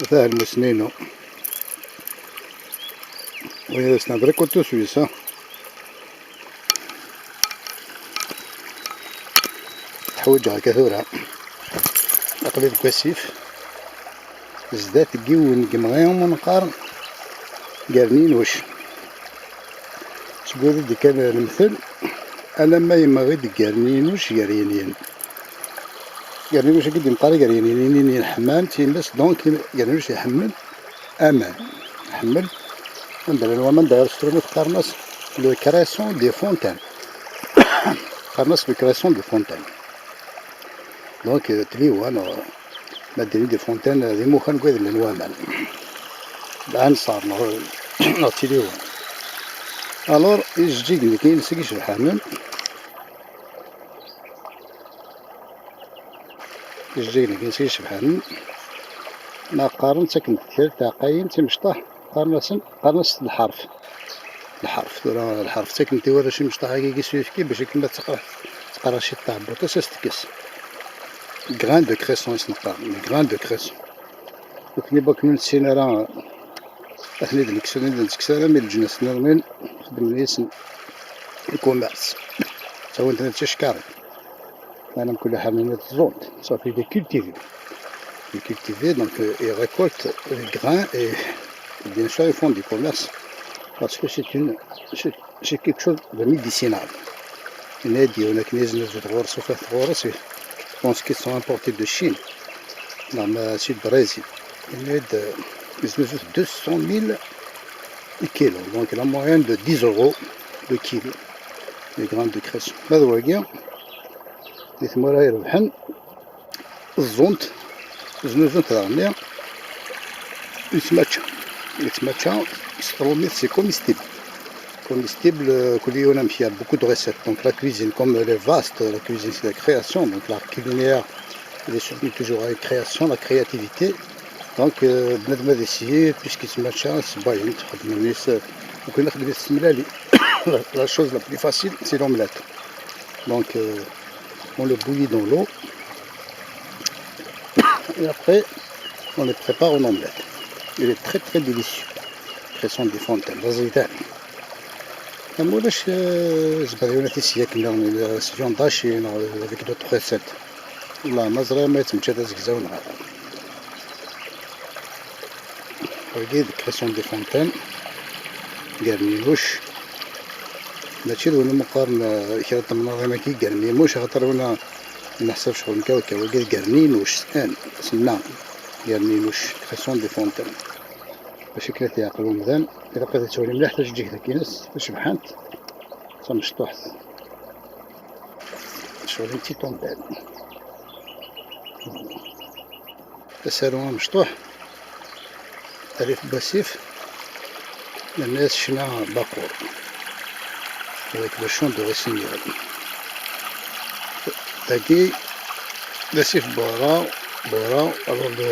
وثاه المسنينو وإذا سنضرك كنتو سويسا تحوجها كثورة أقليل كواسيف زدات كيون كمغيهم ونقارن قارنين وش تقول دي كان المثل أنا ما يمغي دي قارنين وش قارينين قارنين وش قد يمقاري قارينين الحمام تيمس دونك قارنين وش يحمل أمان يحمل عندنا الومن داير سترومت قارناس لو كراسون دي فونتان قارناس لو كراسون دي فونتان دونك تليو أنا مديني دي فونتان ذي موخان قويد للوامن الآن صار نغتليو ألور يجيك لكي نسقيش الحمام يجيك لكي نسقيش الحمام ما قارن سكن كثير تاقاين تمشطح قارنس الحرف الحرف سكن تيورا شي مشطح كي سويفكي باش كيما تقرا شي طابوطة ساستكس غران دو كريسون سنقارن غران دو كريسون وكني باك من السينارا أثني ديك مي الجنس نورمال خدم نيسن الكوميرس سوا انت تشكاري أنا كل حاملات الزونت صافي دي cultiver, donc ils récoltent les grains et bien sûr ils font du commerce parce que c'est quelque chose de médicinal. On je pense qu'ils sont importés de Chine, dans le sud Brésil. Ils mesurent 200 000 kilos, donc la moyenne de 10 € le kilo, les grains de cresson. هذا هو كاع اللي ثم راه يربحن الزونت زنوزون تاعنا يتماتشا c'est comestible كل يوم نمشي beaucoup de recettes donc la cuisine comme elle est vaste la cuisine c'est la création donc l'art culinaire il est surtout toujours à la création la créativité donc بنادم هذا يسيي puisqu'il يتماتشا باين تخدم الناس ممكن نخدم السملالي la chose la plus facile c'est l'omelette donc on le bouillit dans l'eau et après on le prépare en omelette. Il est très très délicieux. Cresson des fontaines, الزيتان. ما ولاش زباديونات السياك لا سيون داشي avec d'autres recettes. والله مزرعة ما يتمشى هذا زكزاون هذا. هاكي كريسون دي فونتين قرنينوش ماشي ولا مقارنة كي طمنا كي قرنينوش خاطر ولا نحسب شغل كاوكا وقال قرنينوش الآن سماه قرنينوش كريسون دي فونتين باش كلاتي يعقلو مذان إذا بقيتي تسولي مليح تجيك كينس باش بحانت تمشطوح شغل انتي طومبيل تسالوها مشطوح ألف باسيف الناس شنا باقور avec le chant de Rossignol. Taki, le Sif Bora, alors le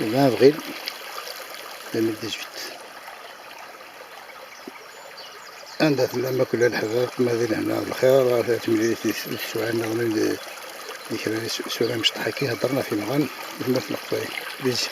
20 avril 2018. عندها لما كل الحقائق ما ذي هنا الخيار تملي في السؤال نغني اللي كان سؤال مش تحكي هضرنا في مغان مثل القبائل بيزي